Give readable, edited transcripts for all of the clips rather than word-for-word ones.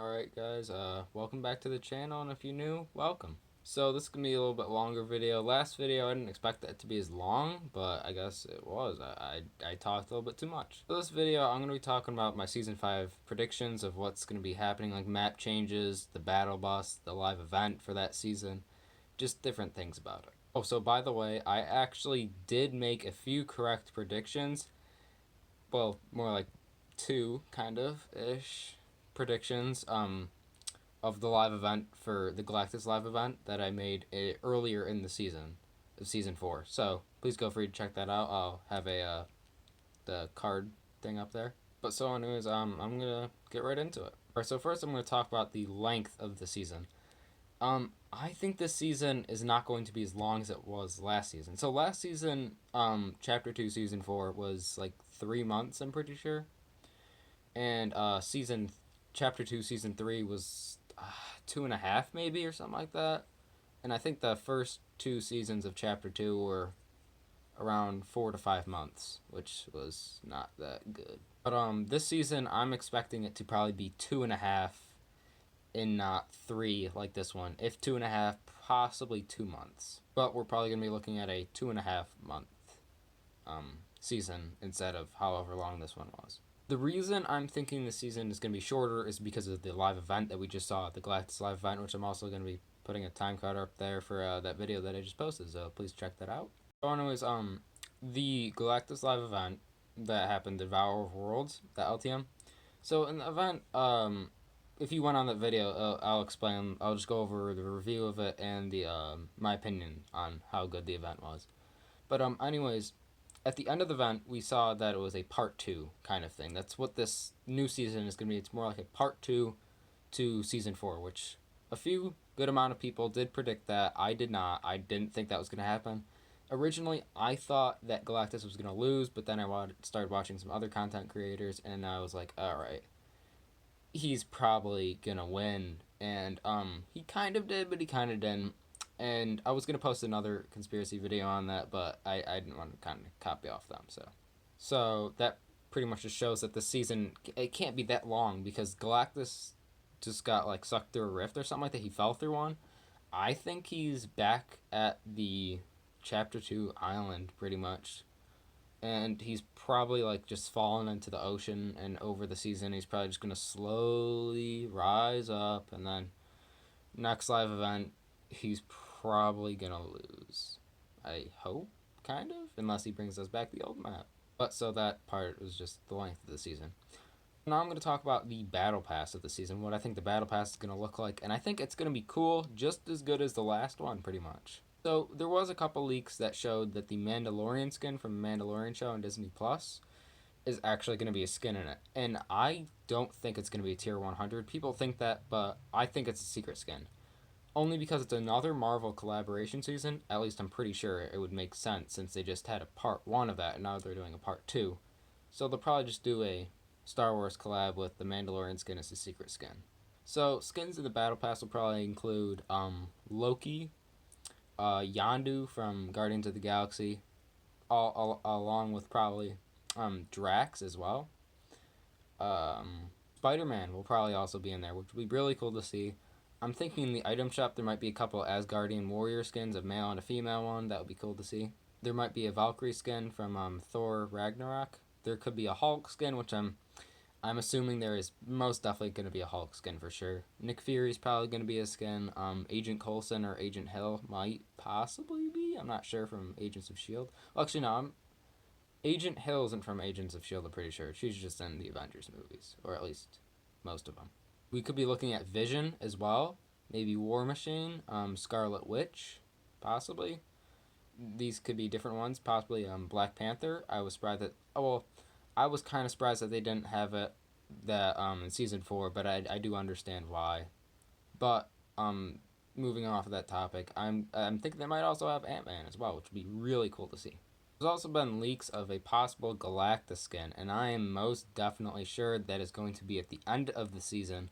Alright guys, welcome back to the channel, and if you're new, welcome. So this is going to be a little bit longer video. Last video I didn't expect that to be as long, but I guess it was. I talked a little bit too much. So this video I'm going to be talking about my Season 5 predictions of what's going to be happening, like map changes, the battle bus, the live event for that season, just different things about it. Oh, so by the way, I actually did make a few correct predictions. Well, more like two, kind of-ish predictions of the live event for the Galactus live event that I made earlier in the season of season 4. So please go free to check that out. I'll have the card thing up there. But so anyways, I'm gonna get right into it. Alright, so first I'm gonna talk about the length of the season. I think this season is not going to be as long as it was last season. So last season, Chapter 2, Season 4 was like 3 months, I'm pretty sure. And Chapter 2, Season 3 was 2.5 maybe, or something like that. And I think the first 2 seasons of Chapter 2 were around 4 to 5 months, which was not that good. But this season, I'm expecting it to probably be 2.5 and not 3 like this one. If 2.5, possibly 2 months. But we're probably going to be looking at a 2.5 month season instead of however long this one was. The reason I'm thinking this season is going to be shorter is because of the live event that we just saw, the Galactus live event, which I'm also going to be putting a time card up there for that video that I just posted, so please check that out. So anyways, the Galactus live event that happened, the Devour of Worlds, the LTM. So in the event, if you went on that video, I'll explain. I'll just go over the review of it and the my opinion on how good the event was. But anyways, at the end of the event, we saw that it was a part 2 kind of thing. That's what this new season is going to be. It's more like a part 2 to season 4, which a few good amount of people did predict that. I did not. I didn't think that was going to happen. Originally, I thought that Galactus was going to lose, but then I started watching some other content creators, and I was like, alright, he's probably going to win. And he kind of did, but he kind of didn't. And I was going to post another conspiracy video on that, but I didn't want to kind of copy off them. So that pretty much just shows that the season, it can't be that long, because Galactus just got like sucked through a rift or something like that. He fell through one. I think he's back at the Chapter 2 island pretty much. And he's probably like just fallen into the ocean, and over the season he's probably just going to slowly rise up, and then next live event he's probably gonna lose. I hope, kind of, unless he brings us back the old map. But so that part was just the length of the season. Now I'm going to talk about the battle pass of the season, what I think the battle pass is going to look like, and I think it's going to be cool, just as good as the last one, pretty much. So there was a couple leaks that showed that the Mandalorian skin from Mandalorian show on Disney Plus is actually going to be a skin in it, and I don't think it's going to be a tier 100. People think that, but I think it's a secret skin. Only because it's another Marvel collaboration season. At least I'm pretty sure it would make sense, since they just had a part 1 of that and now they're doing a part 2. So they'll probably just do a Star Wars collab with the Mandalorian skin as a secret skin. So skins in the Battle Pass will probably include Loki, Yondu from Guardians of the Galaxy, along with probably Drax as well. Spider-Man will probably also be in there, which would be really cool to see. I'm thinking in the item shop there might be a couple Asgardian warrior skins, a male and a female one. That would be cool to see. There might be a Valkyrie skin from Thor Ragnarok. There could be a Hulk skin, which I'm assuming there is most definitely going to be a Hulk skin for sure. Nick Fury's probably going to be a skin. Agent Coulson or Agent Hill might possibly be. I'm not sure, from Agents of S.H.I.E.L.D. Well, actually, no. Agent Hill isn't from Agents of S.H.I.E.L.D., I'm pretty sure. She's just in the Avengers movies, or at least most of them. We could be looking at Vision as well. Maybe War Machine, Scarlet Witch, possibly. These could be different ones. Possibly Black Panther. I was surprised that... Oh, well, I was kind of surprised that they didn't have it in Season 4, but I do understand why. But, moving off of that topic, I'm thinking they might also have Ant-Man as well, which would be really cool to see. There's also been leaks of a possible Galactus skin, and I am most definitely sure that is going to be at the end of the season,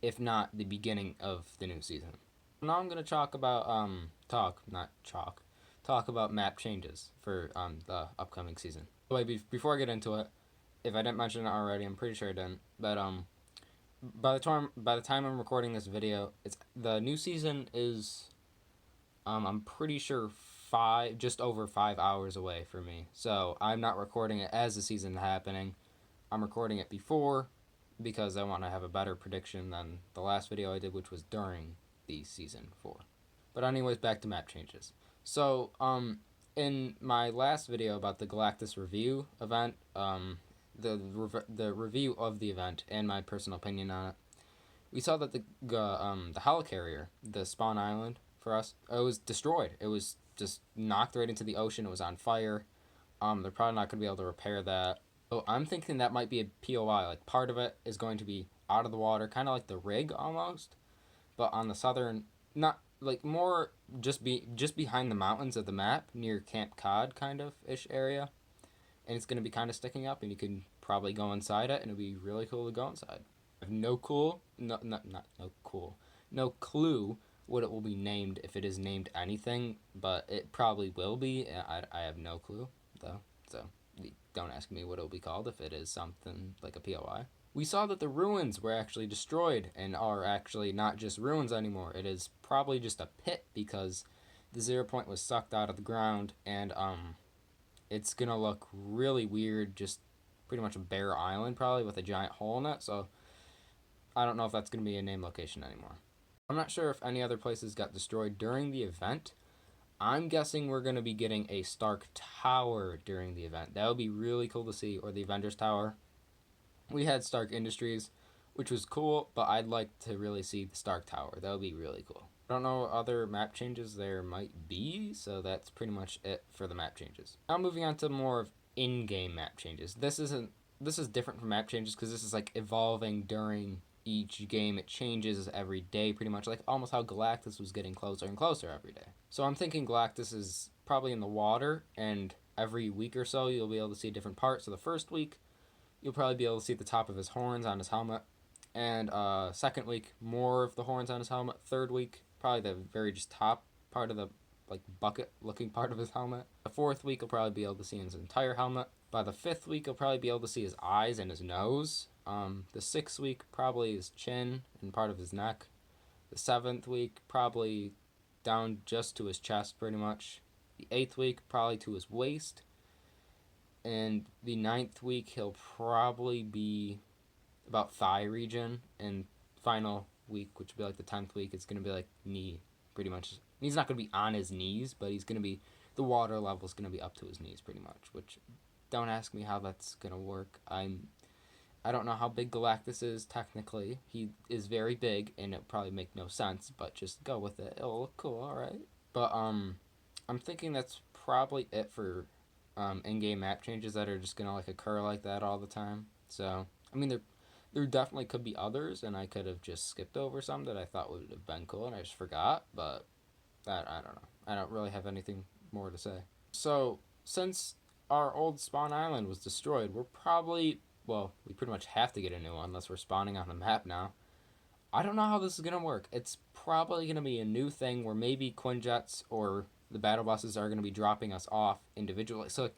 if not the beginning of the new season. Now I'm going to talk about, talk about map changes for the upcoming season. Before I get into it, if I didn't mention it already, I'm pretty sure I didn't, but by the time I'm recording this video, it's the new season is I'm pretty sure just over 5 hours away for me. So I'm not recording it as the season is happening. I'm recording it before because I want to have a better prediction than the last video I did, which was during the season 4. But anyways, back to map changes. So in my last video about the Galactus review event, the review of the event and my personal opinion on it, we saw that the helicarrier, the spawn island for us, it was destroyed. It was just knocked right into the ocean. It was on fire. They're probably not going to be able to repair that. So I'm thinking that might be a POI. Like part of it is going to be out of the water, kind of like the rig almost, but on the southern, not like more just behind the mountains of the map near Camp Cod kind of ish area, and it's going to be kind of sticking up, and you can probably go inside it, and it'll be really cool to go inside. I have no clue what it will be named, if it is named anything, but it probably will be. I have no clue though, so don't ask me what it will be called if it is something like a POI. We saw that the ruins were actually destroyed and are actually not just ruins anymore. It is probably just a pit because the 0 point was sucked out of the ground, and it's gonna look really weird, just pretty much a bare island probably with a giant hole in it. So I don't know if that's gonna be a name location anymore. I'm not sure if any other places got destroyed during the event. I'm guessing we're gonna be getting a Stark Tower during the event. That would be really cool to see, or the Avengers Tower. We had Stark Industries, which was cool, but I'd like to really see the Stark Tower. That would be really cool. I don't know what other map changes there might be, so that's pretty much it for the map changes. Now moving on to more of in-game map changes. This is different from map changes because this is like evolving during each game. It changes every day pretty much, like almost how Galactus was getting closer and closer every day. So I'm thinking Galactus is probably in the water, and every week or so you'll be able to see different parts. So the first week you'll probably be able to see the top of his horns on his helmet, and second week more of the horns on his helmet. Third week probably the very just top part of the like bucket looking part of his helmet. The fourth week you'll probably be able to see his entire helmet. By the fifth week you'll probably be able to see his eyes and his nose. The sixth week probably his chin and part of his neck. The seventh week probably down just to his chest pretty much. The eighth week probably to his waist. And the ninth week he'll probably be about thigh region, and final week, which will be like the 10th week, it's going to be like knee pretty much. He's not going to be on his knees, but he's going to be, the water level is going to be up to his knees pretty much, which don't ask me how that's going to work. I don't know how big Galactus is technically. He is very big, and it'll probably make no sense, but just go with it. It'll look cool, alright. But I'm thinking that's probably it for in-game map changes that are just gonna like occur like that all the time. So I mean, there definitely could be others, and I could have just skipped over some that I thought would have been cool, and I just forgot. But that, I don't know. I don't really have anything more to say. So since our old spawn island was destroyed, we're probably, well, we pretty much have to get a new one unless we're spawning on the map now. I don't know how this is gonna work. It's probably gonna be a new thing where maybe Quinjets or the battle bosses are gonna be dropping us off individually. So like,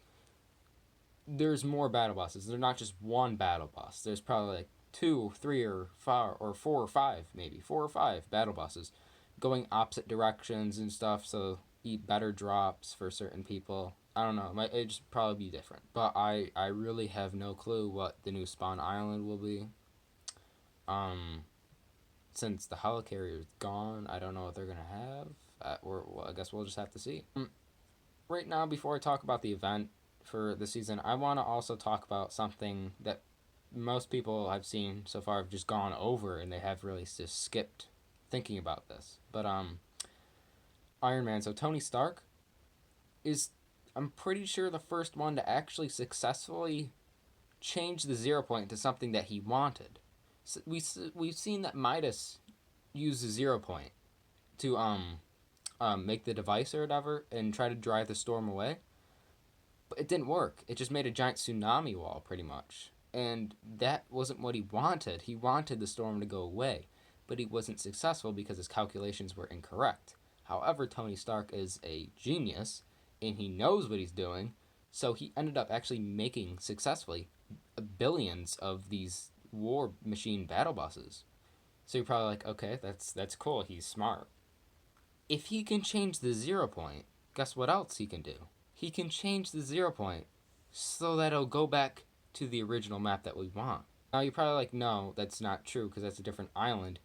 there's more battle bosses. They're not just one battle boss. There's probably like 2, 3, or 5, or 4 or 5, maybe 4 or 5 battle bosses going opposite directions and stuff. So eat better drops for certain people. I don't know. It just probably be different. But I really have no clue what the new spawn island will be. Since the helicarrier is gone, I don't know what they're gonna have. I guess we'll just have to see. Right now, before I talk about the event for the season, I want to also talk about something that most people I've seen so far have just gone over, and they have really just skipped thinking about this. But Iron Man. So Tony Stark is, I'm pretty sure, the first one to actually successfully change the 0 point to something that he wanted. So we've seen that Midas use the 0 point to make the device or whatever and try to drive the storm away, but it didn't work. It just made a giant tsunami wall pretty much, and that wasn't what he wanted. He wanted the storm to go away, but he wasn't successful because his calculations were incorrect. However, Tony Stark is a genius and he knows what he's doing, so he ended up actually making successfully billions of these war machine battle buses. So you're probably like, okay, that's cool. He's smart. If he can change the 0 point, guess what else he can do? He can change the 0 point so that it'll go back to the original map that we want. Now you're probably like, no, that's not true because that's a different island.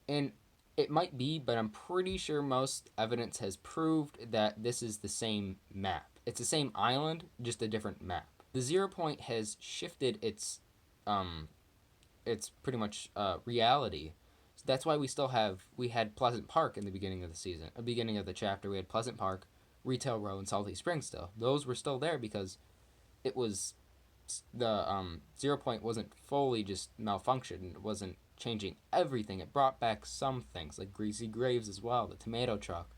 And it might be, but I'm pretty sure most evidence has proved that this is the same map. It's the same island, just a different map. The 0 point has shifted its pretty much reality. So that's why we had Pleasant Park in the beginning of the season, beginning of the chapter. We had Pleasant Park, Retail Row, and Salty Springs still. Those were still there because it was the 0 point wasn't fully just malfunctioned. It wasn't changing everything. It brought back some things like Greasy Graves as well, the tomato truck,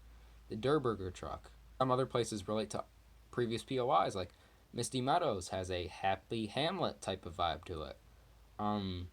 the Durburger truck. Some other places relate to previous POIs, like Misty Meadows has a Happy Hamlet type of vibe to it. Um,